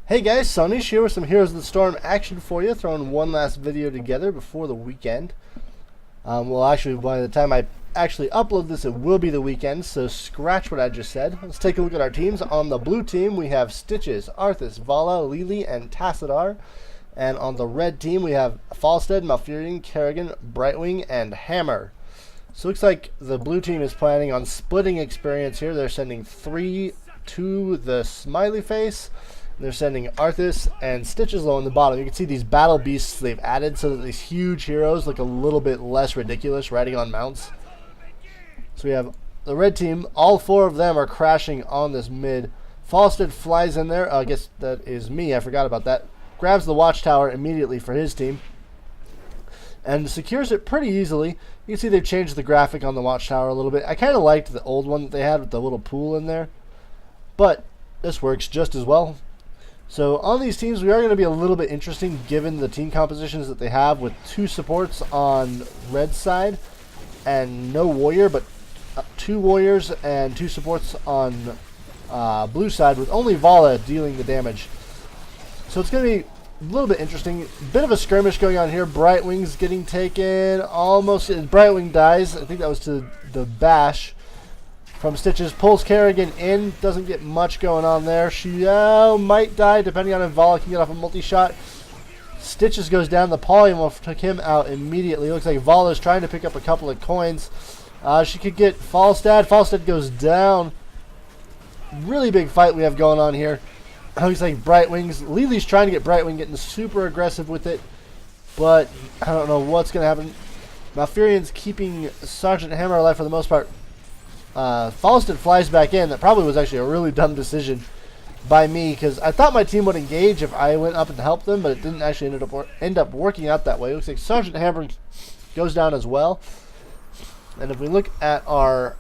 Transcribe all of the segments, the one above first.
Hey guys, Sauniche here with some Heroes of the Storm action for you, throwing one last video together before the weekend. Well, actually, by the time I actually upload this, it will be the weekend, so scratch what I just said. Let's take a look at our teams. On the blue team, we have Stitches, Arthas, Vala, Lily, and Tassadar. And on the red team, we have Falstad, Malfurion, Kerrigan, Brightwing, and Hammer. So it looks like the blue team is planning on splitting experience here. They're sending 3 to the smiley face. They're sending Arthas and Stitches low on the bottom. You can see these battle beasts they've added so that these huge heroes look a little bit less ridiculous riding on mounts. So we have the red team. All 4 of them are crashing on this mid. Falstad flies in there. I guess that is me. I forgot about that. Grabs the watchtower immediately for his team and secures it pretty easily. You can see they've changed the graphic on the watchtower a little bit. I kind of liked the old one that they had with the little pool in there, but this works just as well. So on these teams, we are going to be a little bit interesting given the team compositions that they have, with 2 supports on red side and no warrior, but 2 warriors and 2 supports on blue side, with only Vala dealing the damage. So it's going to be a little bit interesting. Bit of a skirmish going on here. Brightwing's getting taken. Almost. Brightwing dies. I think that was to the bash from Stitches. Pulls Kerrigan in. Doesn't get much going on there. She might die depending on if Vala can get off a multi-shot. Stitches goes down. The polymorph took him out immediately. Looks like Vala's trying to pick up a couple of coins. She could get Falstad. Falstad goes down. Really big fight we have going on here. Looks like Brightwing's. Lily's trying to get Brightwing, getting super aggressive with it, but I don't know what's going to happen. Malfurion's keeping Sergeant Hammer alive for the most part. Falstad flies back in. That probably was actually a really dumb decision by me, because I thought my team would engage if I went up and helped them, but it didn't actually end up working out that way. It looks like Sergeant Hammer goes down as well. And if we look at our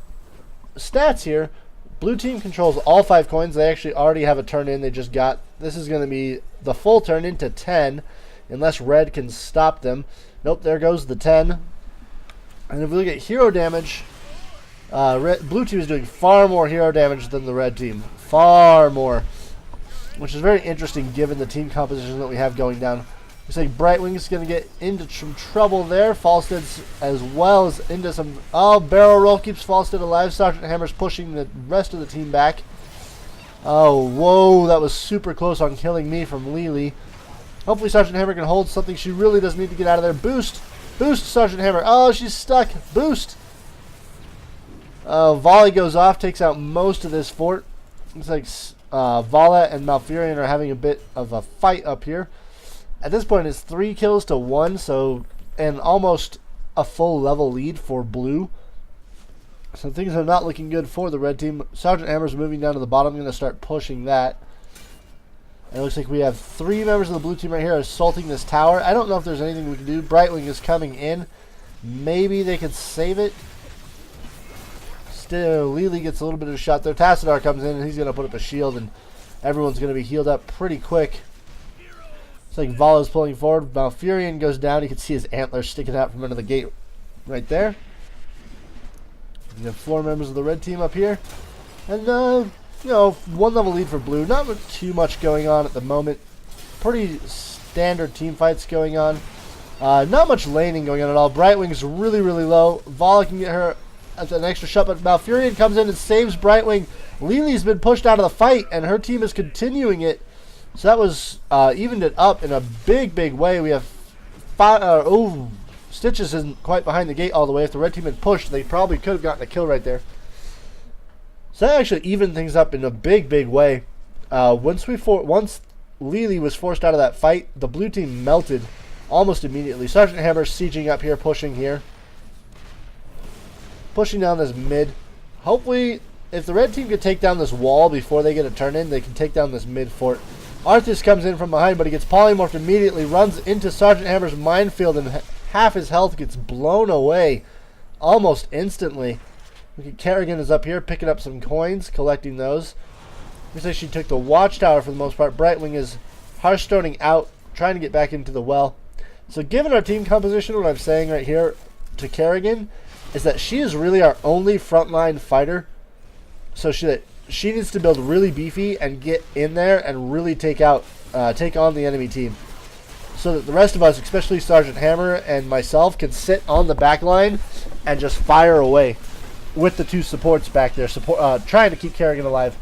stats here, blue team controls all 5 coins. They actually already have a turn in. They just got. This is going to be the full turn into 10, unless red can stop them. Nope, there goes the 10. And if we look at hero damage, blue team is doing far more hero damage than the red team. Far more. Which is very interesting given the team composition that we have going down. Looks like Brightwing is going to get into some trouble there. Falstad's as well as into some... Oh, barrel roll keeps Falstad alive. Sergeant Hammer's pushing the rest of the team back. Oh, whoa. That was super close on killing me from Lily. Hopefully Sergeant Hammer can hold something. She really does need to get out of there. Boost. Boost, Sergeant Hammer. Oh, she's stuck. Boost. Volley goes off. Takes out most of this fort. Looks like Vala and Malfurion are having a bit of a fight up here. At this point, it's 3 kills to 1, so, and almost a full level lead for blue. So things are not looking good for the red team. Sergeant Hammer's moving down to the bottom. I'm going to start pushing that. And it looks like we have 3 members of the blue team right here assaulting this tower. I don't know if there's anything we can do. Brightwing is coming in. Maybe they could save it. Still, Lily gets a little bit of a shot there. Tassadar comes in, and he's going to put up a shield, and everyone's going to be healed up pretty quick. It's like Vala's pulling forward. Malfurion goes down. You can see his antlers sticking out from under the gate right there. We have 4 members of the red team up here. And, you know, 1 level lead for blue. Not too much going on at the moment. Pretty standard team fights going on. Not much laning going on at all. Brightwing's really, really low. Vala can get her at an extra shot, but Malfurion comes in and saves Brightwing. Lily's been pushed out of the fight, and her team is continuing it. So that was evened it up in a big, big way. We have 5. Stitches isn't quite behind the gate all the way. If the red team had pushed, they probably could have gotten a kill right there. So that actually evened things up in a big, big way. Once Lily was forced out of that fight, the blue team melted almost immediately. Sergeant Hammer sieging up here, pushing here. Pushing down this mid. Hopefully, if the red team could take down this wall before they get a turn in, they can take down this mid fort. Arthas comes in from behind, but he gets polymorphed immediately, runs into Sergeant Hammer's minefield, and half his health gets blown away almost instantly. Look at Kerrigan is up here picking up some coins, collecting those. Looks like she took the watchtower for the most part. Brightwing is Hearthstoning out, trying to get back into the well. So given our team composition, what I'm saying right here to Kerrigan is that she is really our only frontline fighter. So she needs to build really beefy and get in there and really take on the enemy team, so that the rest of us, especially Sergeant Hammer and myself, can sit on the back line and just fire away with the two supports back there, trying to keep Kerrigan alive.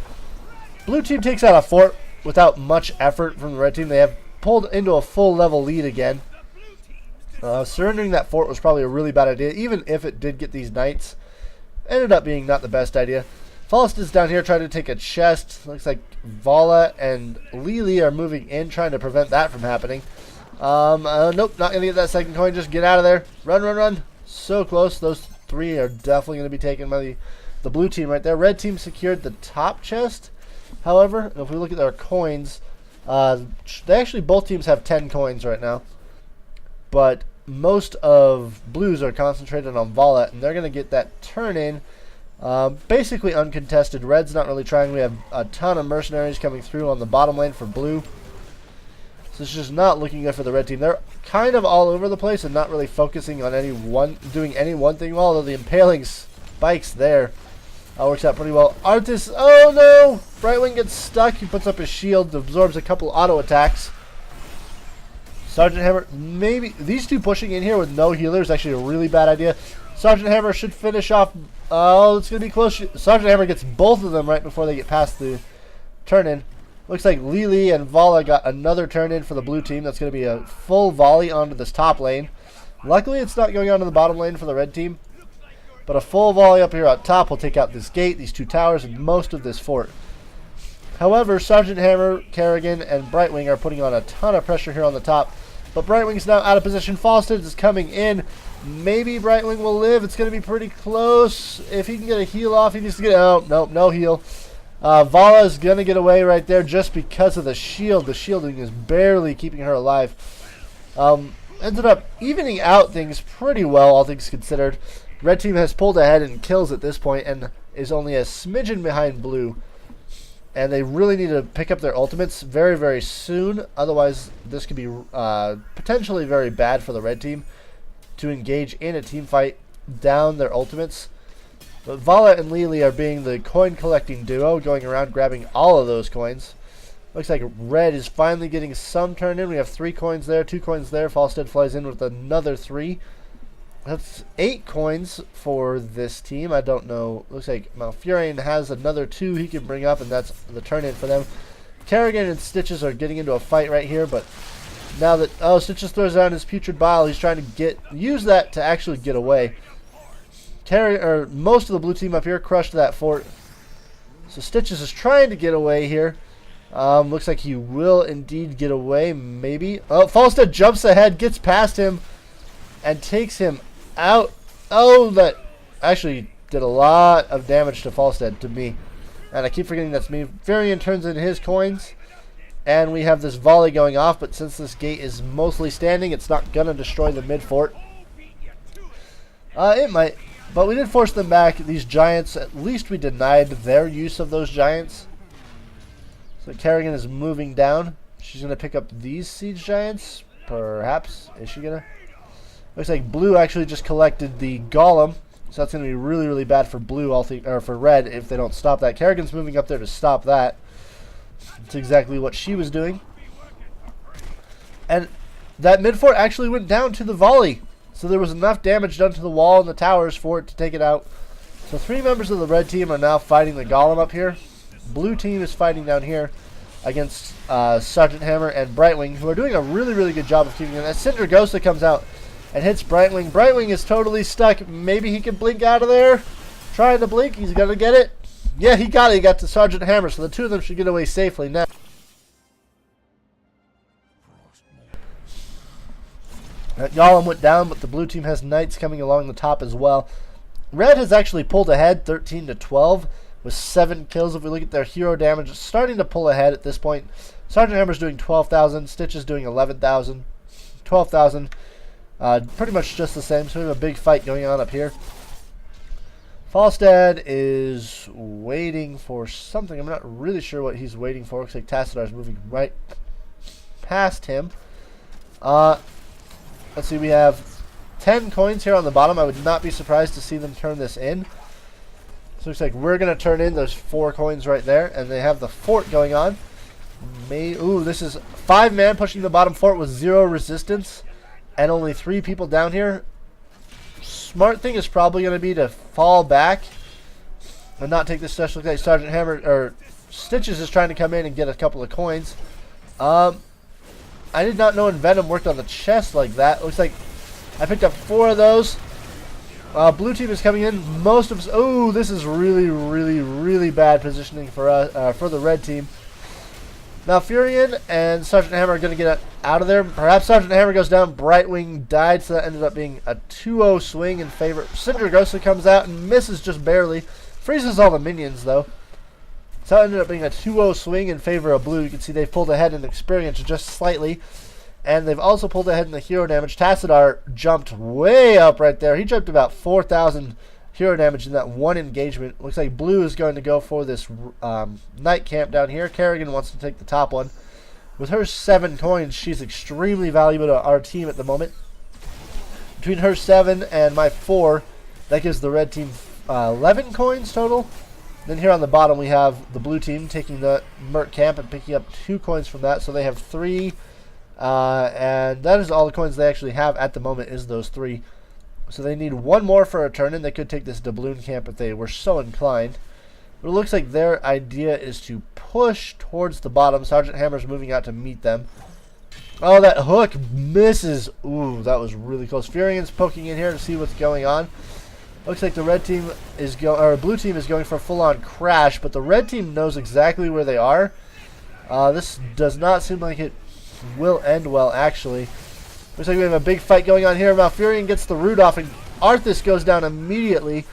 Blue team takes out a fort without much effort from the red team. They have pulled into a full level lead again. Surrendering that fort was probably a really bad idea, even if it did get these knights. Ended up being not the best idea. Falstad is down here trying to take a chest. Looks like Vala and Lily are moving in, trying to prevent that from happening. Nope, not going to get that second coin. Just get out of there. Run, run, run. So close. Those three are definitely going to be taken by the blue team right there. Red team secured the top chest. However, if we look at their coins, both teams have 10 coins right now. But most of blues are concentrated on Vala, and they're going to get that turn in. Basically uncontested. Red's not really trying. We have a ton of mercenaries coming through on the bottom lane for blue. So it's just not looking good for the red team. They're kind of all over the place and not really focusing on doing any one thing well, although the impaling spikes there works out pretty well. Artis, oh no! Brightwing gets stuck. He puts up his shield, absorbs a couple auto attacks. Sergeant Hammer, maybe these two pushing in here with no healer is actually a really bad idea. Sergeant Hammer should finish off. Oh, it's going to be close. Sergeant Hammer gets both of them right before they get past the turn-in. Looks like Lily and Vala got another turn-in for the blue team. That's going to be a full volley onto this top lane. Luckily, it's not going onto the bottom lane for the red team. But a full volley up here on top will take out this gate, these two towers, and most of this fort. However, Sergeant Hammer, Kerrigan, and Brightwing are putting on a ton of pressure here on the top. But Brightwing's now out of position. Falstad is coming in. Maybe Brightwing will live. It's going to be pretty close. If he can get a heal off, he needs to get... Oh, nope, no heal. Vala is going to get away right there just because of the shield. The shielding is barely keeping her alive. Ended up evening out things pretty well, all things considered. Red team has pulled ahead in kills at this point and is only a smidgen behind blue. And they really need to pick up their ultimates very, very soon. Otherwise, this could be potentially very bad for the red team to engage in a team fight down their ultimates. But Vala and Lily are being the coin-collecting duo, going around grabbing all of those coins. Looks like red is finally getting some turn in. We have 3 coins there, 2 coins there. Falstad flies in with another 3. That's 8 coins for this team. I don't know. Looks like Malfurion has another 2 he can bring up, and that's the turn-in for them. Kerrigan and Stitches are getting into a fight right here, but now that... Oh, Stitches throws down his Putrid Bile. He's trying to use that to actually get away. Most of the blue team up here crushed that fort. So Stitches is trying to get away here. Looks like he will indeed get away, maybe. Oh, Falstad jumps ahead, gets past him, and takes him out. Oh, that actually did a lot of damage to Falstad, to me. And I keep forgetting that's me. Varian turns in his coins, and we have this volley going off, but since this gate is mostly standing, it's not going to destroy the mid-fort. It might, but we did force them back. These giants, at least we denied their use of those giants. So Kerrigan is moving down. She's going to pick up these siege giants, perhaps. Is she going to? Looks like blue actually just collected the golem, so that's going to be really, really bad for blue, or for red, if they don't stop that. Kerrigan's moving up there to stop that. That's exactly what she was doing. And that mid-fort actually went down to the volley, so there was enough damage done to the wall and the towers for it to take it out. So 3 members of the red team are now fighting the golem up here. Blue team is fighting down here against Sergeant Hammer and Brightwing, who are doing a really, really good job of keeping it. As Syndragosa comes out and hits Brightwing. Brightwing is totally stuck. Maybe he can blink out of there. Trying to blink. He's going to get it. Yeah, he got it. He got to Sergeant Hammer, so the 2 of them should get away safely now. That golem went down, but the blue team has knights coming along the top as well. Red has actually pulled ahead 13-12 with 7 kills. If we look at their hero damage, it's starting to pull ahead at this point. Sergeant Hammer's doing 12,000. Stitch is doing 11,000. 12,000. Pretty much just the same, so we have a big fight going on up here. Falstad is waiting for something. I'm not really sure what he's waiting for. Looks like Tassadar is moving right past him. Let's see, we have 10 coins here on the bottom. I would not be surprised to see them turn this in. So it looks like we're going to turn in those 4 coins right there. And they have the fort going on. Ooh, this is 5-man pushing the bottom fort with 0 resistance. And only 3 people down here. Smart thing is probably going to be to fall back. And not take this special. Looks like Sergeant Hammer, or Stitches is trying to come in and get a couple of coins. I did not know Venom worked on the chest like that. Looks like I picked up 4 of those. Blue team is coming in. Most of us. Oh, this is really, really, really bad positioning for us, for the red team. Now Furion and Sergeant Hammer are going to get out of there. Perhaps Sergeant Hammer goes down. Brightwing died, so that ended up being a 2-0 swing in favor. Cindergrosa comes out and misses just barely. Freezes all the minions, though. So it ended up being a 2-0 swing in favor of blue. You can see they've pulled ahead in experience just slightly. And they've also pulled ahead in the hero damage. Tassadar jumped way up right there. He jumped about 4,000 hero damage in that one engagement. Looks like blue is going to go for this night camp down here. Kerrigan wants to take the top one. With her 7 coins, she's extremely valuable to our team at the moment. Between her 7 and my 4, that gives the red team 11 coins total. Then here on the bottom we have the blue team taking the Merc camp and picking up 2 coins from that. So they have 3. And that is all the coins they actually have at the moment, is those 3. So they need 1 more for a turn, and they could take this doubloon camp if they were so inclined. But it looks like their idea is to push towards the bottom. Sergeant Hammer's moving out to meet them. Oh, that hook misses. Ooh, that was really close. Furion's poking in here to see what's going on. Looks like the red team is blue team is going for a full-on crash, but the red team knows exactly where they are. This does not seem like it will end well, actually. Looks like we have a big fight going on here. Malfurion gets the root off, and Arthas goes down immediately.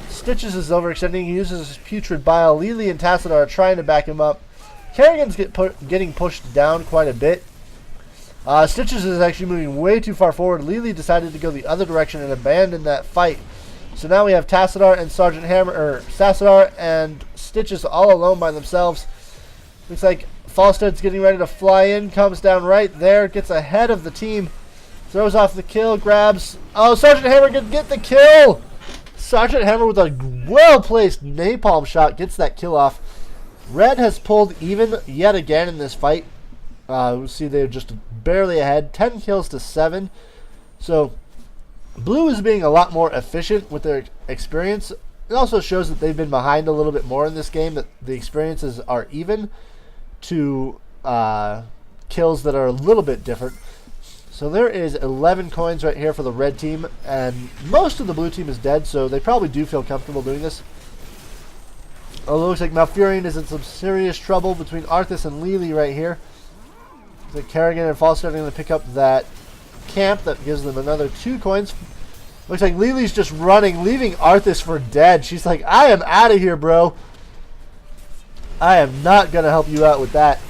Stitches is overextending. He uses his putrid bile. Lily and Tassadar are trying to back him up. Kerrigan's getting pushed down quite a bit. Stitches is actually moving way too far forward. Lily decided to go the other direction and abandon that fight. So now we have Tassadar and Sergeant Hammer, or Tassadar and Stitches all alone by themselves. Looks like Falstad's getting ready to fly in, comes down right there, gets ahead of the team, throws off the kill, grabs. Oh, Sergeant Hammer can get the kill! Sergeant Hammer with a well-placed napalm shot gets that kill off. Red has pulled even yet again in this fight. We'll see they're just barely ahead, 10 kills to 7. So blue is being a lot more efficient with their experience. It also shows that they've been behind a little bit more in this game, that the experiences are even to kills that are a little bit different. So there is 11 coins right here for the red team, and most of the blue team is dead, so they probably do feel comfortable doing this. Although it looks like Malfurion is in some serious trouble between Arthas and Lily right here. The Kerrigan and Falstad are going to pick up that camp that gives them another 2 coins. Looks like Lily's just running, leaving Arthas for dead. She's like, I am out of here, bro. I am not going to help you out with that.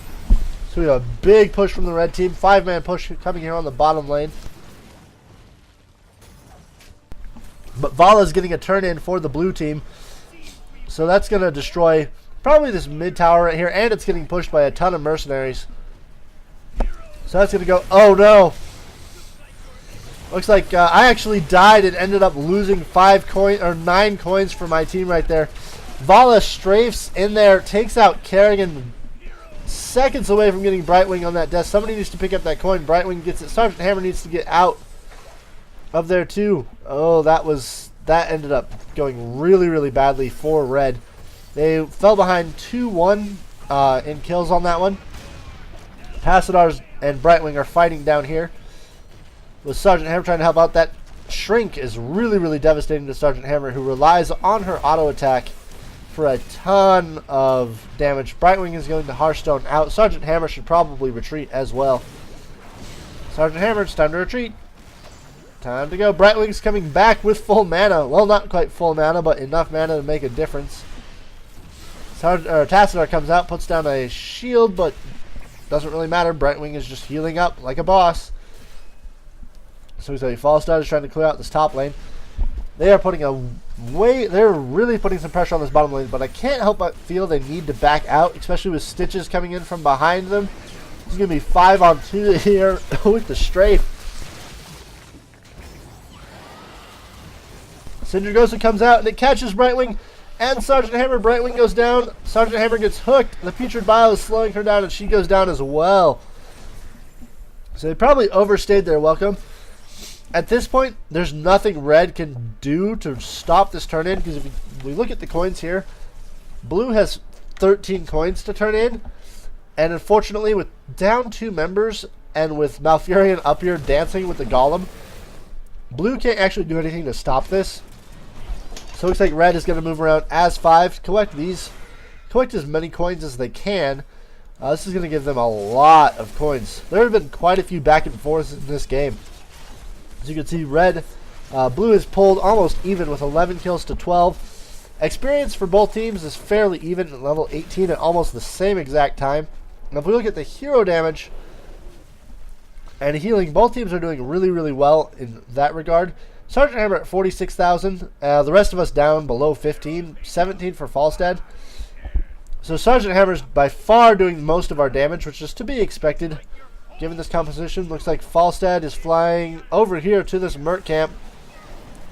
So we have a big push from the red team. 5-man push coming here on the bottom lane. But Vala's getting a turn in for the blue team. So that's going to destroy probably this mid tower right here. And it's getting pushed by a ton of mercenaries. So that's going to go. Oh, no. Looks like I actually died and ended up losing 9 coins for my team right there. Vala strafes in there, takes out Kerrigan, seconds away from getting Brightwing on that desk. Somebody needs to pick up that coin. Brightwing gets it. Sergeant Hammer needs to get out of there too. Oh, that ended up going really, really badly for red. They fell behind 2-1 in kills on that one. Tassadar and Brightwing are fighting down here, with Sergeant Hammer trying to help out. That shrink is really, really devastating to Sergeant Hammer, who relies on her auto attack for a ton of damage. Brightwing is going to Hearthstone out. Sergeant Hammer should probably retreat as well. Sergeant Hammer, it's time to retreat. Time to go. Brightwing's coming back with full mana. Well, not quite full mana, but enough mana to make a difference. Tassadar comes out, puts down a shield, but doesn't really matter. Brightwing is just healing up like a boss. So we say Falstad is trying to clear out this top lane. They are putting they're really putting some pressure on this bottom lane, but I can't help but feel they need to back out, especially with Stitches coming in from behind them. It's going to be 5-on-2 here with the strafe. Cindergosa comes out and it catches Brightwing, And Sergeant Hammer, Brightwing goes down. Sergeant Hammer gets hooked. The Putrid Bile is slowing her down, and she goes down as well. So they probably overstayed their welcome. At this point, there's nothing red can do to stop this turn in, because if we look at the coins here, blue has 13 coins to turn in, and unfortunately, with down 2 members and with Malfurion up here dancing with the Golem, blue can't actually do anything to stop this. So it looks like red is going to move around as 5, collect as many coins as they can. This is going to give them a lot of coins. There have been quite a few back and forths in this game. As you can see, blue is pulled almost even with 11 kills to 12. Experience for both teams is fairly even at level 18 at almost the same exact time. Now if we look at the hero damage and healing, both teams are doing really, really well in that regard. Sergeant Hammer at 46,000. The rest of us down below 15. 17 for Falstad. So Sergeant Hammer's by far doing most of our damage, which is to be expected given this composition. Looks like Falstad is flying over here to this Merc camp.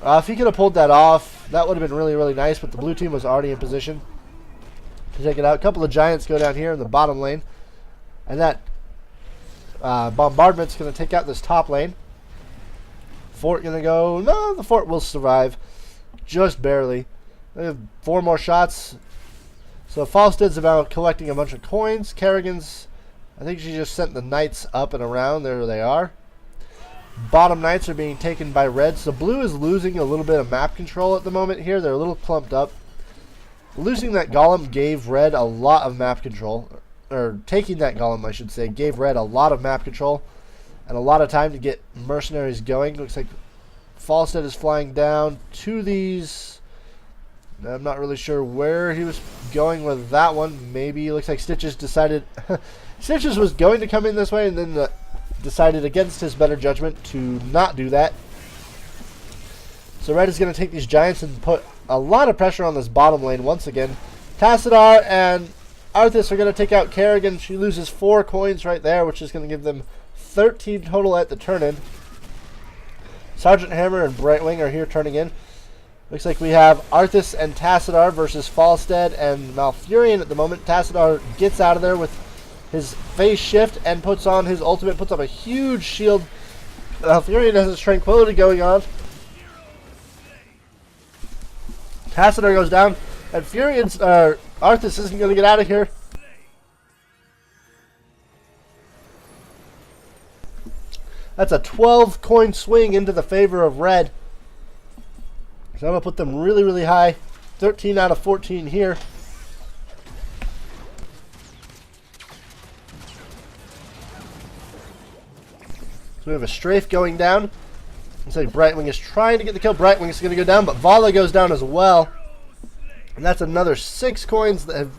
If he could have pulled that off, that would have been really, really nice, but the blue team was already in position to take it out. A couple of giants go down here in the bottom lane, and that bombardment's going to take out this top lane. Fort going to go, no, the fort will survive, just barely. They have 4 more shots. So Falstad's about collecting a bunch of coins. Kerrigan's, I think she just sent the knights up and around. There they are. Bottom knights are being taken by red. So blue is losing a little bit of map control at the moment here. They're a little clumped up. Losing that golem gave red a lot of map control. Or taking that golem, I should say, gave red a lot of map control and a lot of time to get mercenaries going. Looks like Falstad is flying down to these. I'm not really sure where he was going with that one. Maybe, looks like Stitches decided Stitches was going to come in this way and then decided against his better judgment to not do that. So red is going to take these giants and put a lot of pressure on this bottom lane once again. Tassadar and Arthas are going to take out Kerrigan. She loses 4 coins right there, which is going to give them 13 total at the turn-in. Sergeant Hammer and Brightwing are here turning in. Looks like we have Arthas and Tassadar versus Falstad and Malfurion at the moment. Tassadar gets out of there with his phase shift and puts on his ultimate, puts up a huge shield. Malfurion has his tranquility going on. Tassadar goes down, and Arthas isn't going to get out of here. That's a 12 coin swing into the favor of red. So I'm going to put them really, really high. 13 out of 14 here. So we have a strafe going down. Looks like Brightwing is trying to get the kill. Brightwing is going to go down, but Vala goes down as well. And that's another 6 coins that have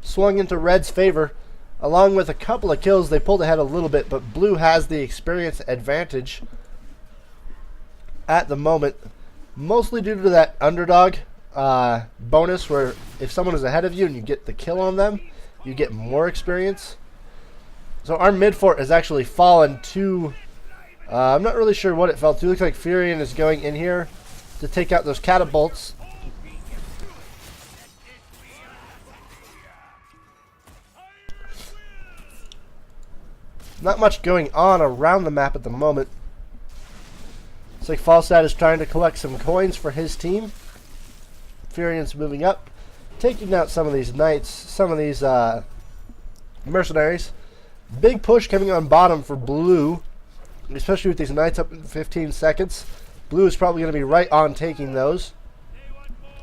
swung into red's favor. Along with a couple of kills, they pulled ahead a little bit, but blue has the experience advantage at the moment, mostly due to that underdog bonus where if someone is ahead of you and you get the kill on them, you get more experience. So our mid fort has actually fallen to, I'm not really sure what it fell to. Looks like Furion is going in here to take out those catapults. Not much going on around the map at the moment. It's like Falstad is trying to collect some coins for his team. Furion's moving up, taking out some of these knights, some of these mercenaries. Big push coming on bottom for blue, especially with these knights up in 15 seconds. Blue is probably going to be right on taking those.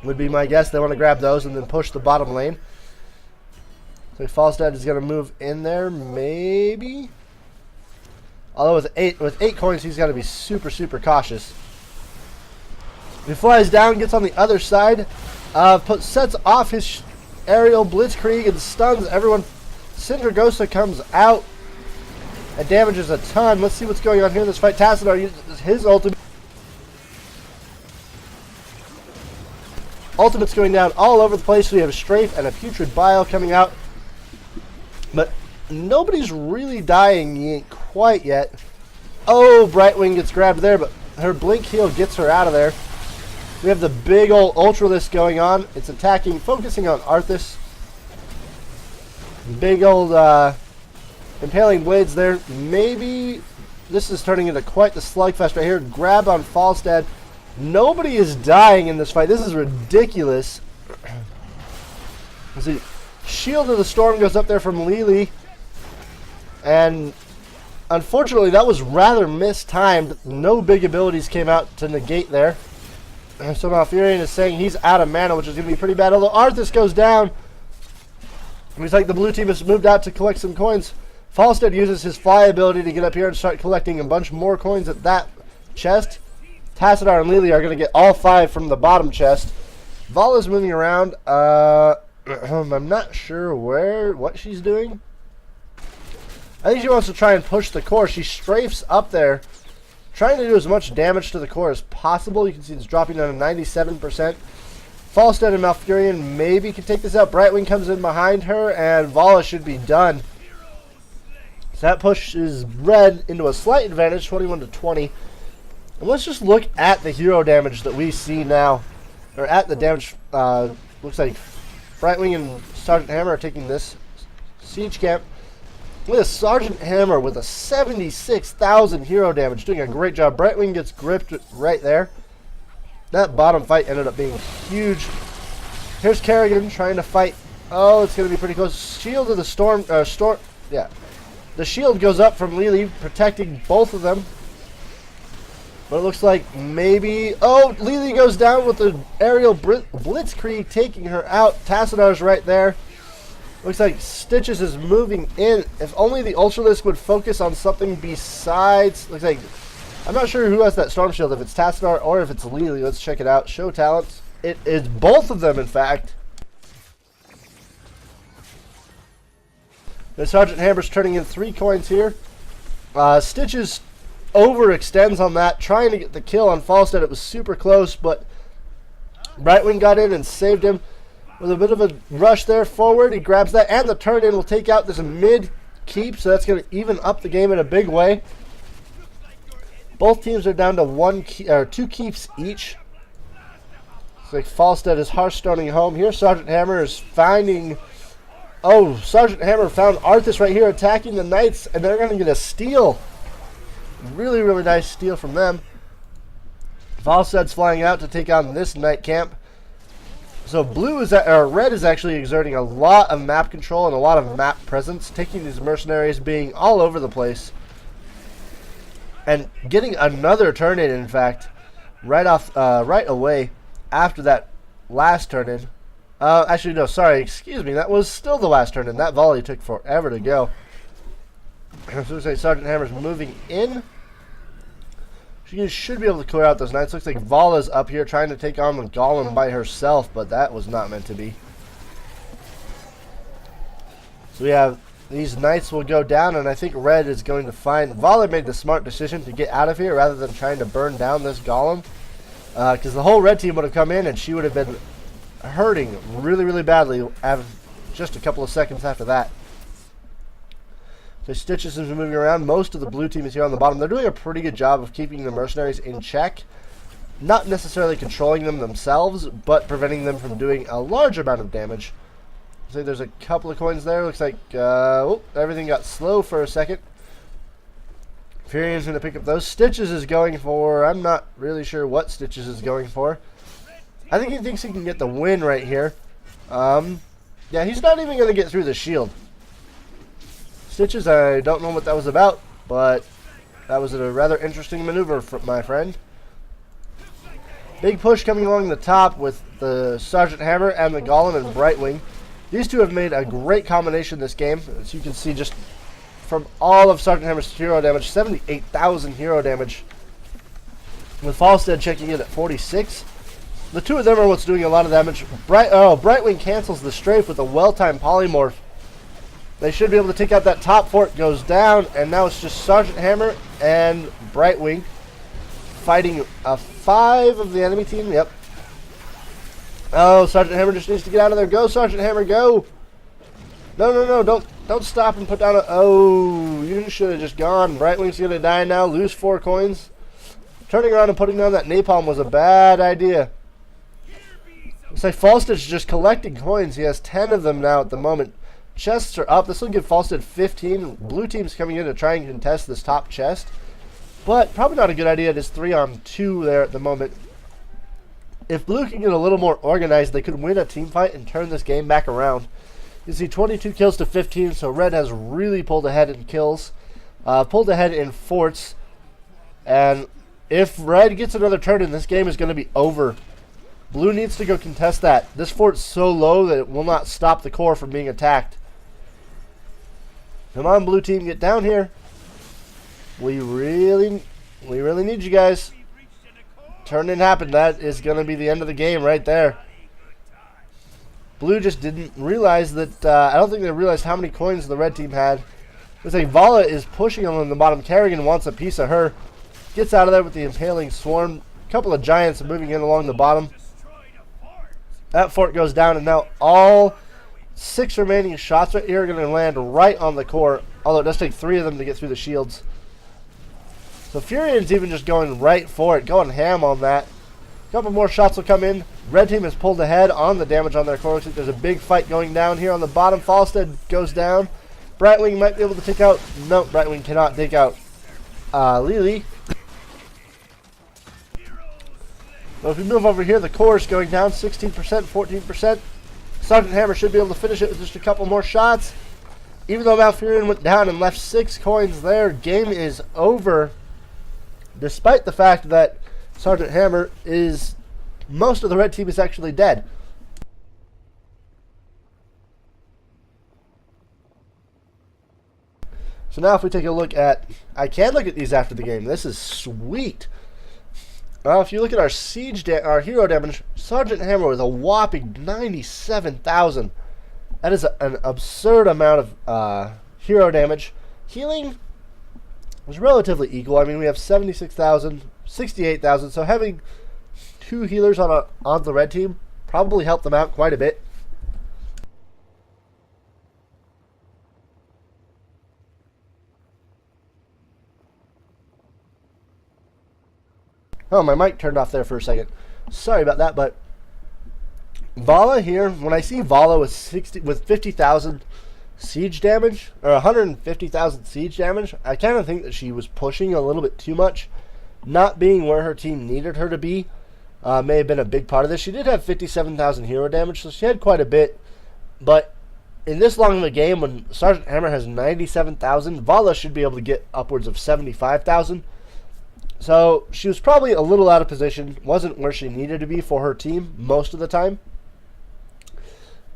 Would be my guess. They want to grab those and then push the bottom lane. So Falstad is going to move in there, maybe. Although with eight coins, he's got to be super, super cautious. He flies down, gets on the other side, sets off his aerial blitzkrieg and stuns everyone. Sindragosa comes out and damages a ton. Let's see what's going on here in this fight. Tassadar uses his ultimate. Ultimate's going down all over the place. We have a strafe and a putrid bile coming out. But nobody's really dying quite yet. Oh, Brightwing gets grabbed there, but her blink heal gets her out of there. We have the big old Ultralisk going on. It's attacking, focusing on Arthas. Big old impaling blades there. Maybe this is turning into quite the slugfest right here. Grab on Falstad. Nobody is dying in this fight. This is ridiculous. Let's see. Shield of the Storm goes up there from Lily. And unfortunately, that was rather mistimed. No big abilities came out to negate there. And so now Furion is saying he's out of mana, which is going to be pretty bad. Although Arthas goes down. Looks like the blue team has moved out to collect some coins. Falstad uses his fly ability to get up here and start collecting a bunch more coins at that chest. Tassadar and Lily are going to get all 5 from the bottom chest. Vala's moving around. I'm not sure what she's doing. I think she wants to try and push the core. She strafes up there, trying to do as much damage to the core as possible. You can see it's dropping down to 97%. Falstad and Malfurion maybe can take this out. Brightwing comes in behind her, and Vala should be done. So that pushes Red into a slight advantage, 21 to 20. And let's just look at the hero damage that we see now. Or at the damage, looks like Brightwing and Sergeant Hammer are taking this siege camp. Look at Sergeant Hammer with a 76,000 hero damage, doing a great job. Brightwing gets gripped right there. That bottom fight ended up being huge. Here's Kerrigan trying to fight. Oh, it's going to be pretty close. Shield of the Storm, yeah. The shield goes up from Lily, protecting both of them. But it looks like maybe... Oh, Lily goes down with the aerial blitzkrieg, taking her out. Tassadar's right there. Looks like Stitches is moving in. If only the Ultralisk would focus on something besides... Looks like... I'm not sure who has that Storm Shield, if it's Tassadar or if it's Lily. Let's check it out. Show talents. It is both of them, in fact. The Sergeant Hammer's turning in 3 coins here. Stitches overextends on that, trying to get the kill on Falstad. It was super close, but Brightwing got in and saved him with a bit of a rush there forward. He grabs that, and the turn-in will take out this mid-keep, so that's going to even up the game in a big way. Both teams are down to 2 keeps each. Looks like Falstad is Hearthstoning home. Here, Sergeant Hammer is finding... Oh, Sergeant Hammer found Arthas right here attacking the Knights, and they're going to get a steal. Really, really nice steal from them. Falstad's flying out to take on this Knight camp. So Red is actually exerting a lot of map control and a lot of map presence, taking these mercenaries being all over the place. And getting another turn-in, in fact, right away after that last turn-in. Actually, no, sorry, excuse me. That was still the last turn-in. That volley took forever to go. So say Sergeant Hammer's moving in. She should be able to clear out those Knights. Looks like Vala's up here trying to take on the Golem by herself, but that was not meant to be. So we have... These Knights will go down, and I think Red is going to find... Vala made the smart decision to get out of here rather than trying to burn down this Golem. Because the whole Red team would have come in, and she would have been hurting really, really badly just a couple of seconds after that. So Stitches is moving around. Most of the blue team is here on the bottom. They're doing a pretty good job of keeping the mercenaries in check. Not necessarily controlling them themselves, but preventing them from doing a large amount of damage. So there's a couple of coins there. Looks like everything got slow for a second. Furion's going to pick up those. Stitches is going for... I'm not really sure what Stitches is going for. I think he thinks he can get the win right here. Yeah, he's not even going to get through the shield. Stitches, I don't know what that was about, but that was a rather interesting maneuver, my friend. Big push coming along the top with the Sergeant Hammer and the Golem and Brightwing. These two have made a great combination this game. As you can see, just from all of Sergeant Hammer's hero damage, 78,000 hero damage. With Falstad checking in at 46. The two of them are what's doing a lot of damage. Brightwing cancels the strafe with a well-timed polymorph. They should be able to take out that top fort, goes down, and now it's just Sergeant Hammer and Brightwing fighting a 5 of the enemy team. Yep. Oh, Sergeant Hammer just needs to get out of there. Go, Sergeant Hammer, go! No, don't stop and put down a... Oh, you should have just gone. Brightwing's going to die now, lose 4 coins. Turning around and putting down that napalm was a bad idea. Looks like Falstad's just collecting coins. He has 10 of them now at the moment. Chests are up. This will give Falstad 15. Blue team's coming in to try and contest this top chest. But probably not a good idea. Just 3-on-2 there at the moment. If Blue can get a little more organized, they could win a team fight and turn this game back around. You see 22 kills to 15, so Red has really pulled ahead in kills. Pulled ahead in forts. And if Red gets another turn in, this game is going to be over. Blue needs to go contest that. This fort's so low that it will not stop the core from being attacked. Come on, Blue team, get down here. We really need you guys. Turn and happen. That is going to be the end of the game right there. Blue just didn't realize that. I don't think they realized how many coins the red team had. Looks like Vala is pushing them on the bottom. Kerrigan wants a piece of her. Gets out of there with the impaling swarm. A couple of giants moving in along the bottom. That fort goes down, and now all 6 remaining shots right here are going to land right on the core. Although it does take 3 of them to get through the shields. So Furion's even just going right for it, going ham on that. A couple more shots will come in. Red team has pulled ahead on the damage on their core. Looks like there's a big fight going down here on the bottom. Falstad goes down. Brightwing might be able to take out. No, Brightwing cannot take out Lily. So if we move over here, the core is going down 16%, 14%. Sergeant Hammer should be able to finish it with just a couple more shots. Even though Malfurion went down and left 6 coins there, game is over. Despite the fact that Sergeant Hammer is, most of the red team is actually dead. So now if we take a look at, I can look at these after the game. This is sweet. If you look at our hero damage, Sergeant Hammer with a whopping 97,000. That is an absurd amount of hero damage. Healing was relatively equal. I mean, we have 76,000, 68,000. So having 2 healers on the red team probably helped them out quite a bit. Oh, my mic turned off there for a second. Sorry about that, but Vala here, when I see Vala with 50,000 siege damage, or 150,000 siege damage, I kind of think that she was pushing a little bit too much. Not being where her team needed her to be may have been a big part of this. She did have 57,000 hero damage, so she had quite a bit. But in this long of a game, when Sergeant Hammer has 97,000, Vala should be able to get upwards of 75,000. So she was probably a little out of position, wasn't where she needed to be for her team most of the time.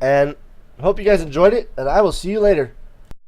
And I hope you guys enjoyed it, and I will see you later.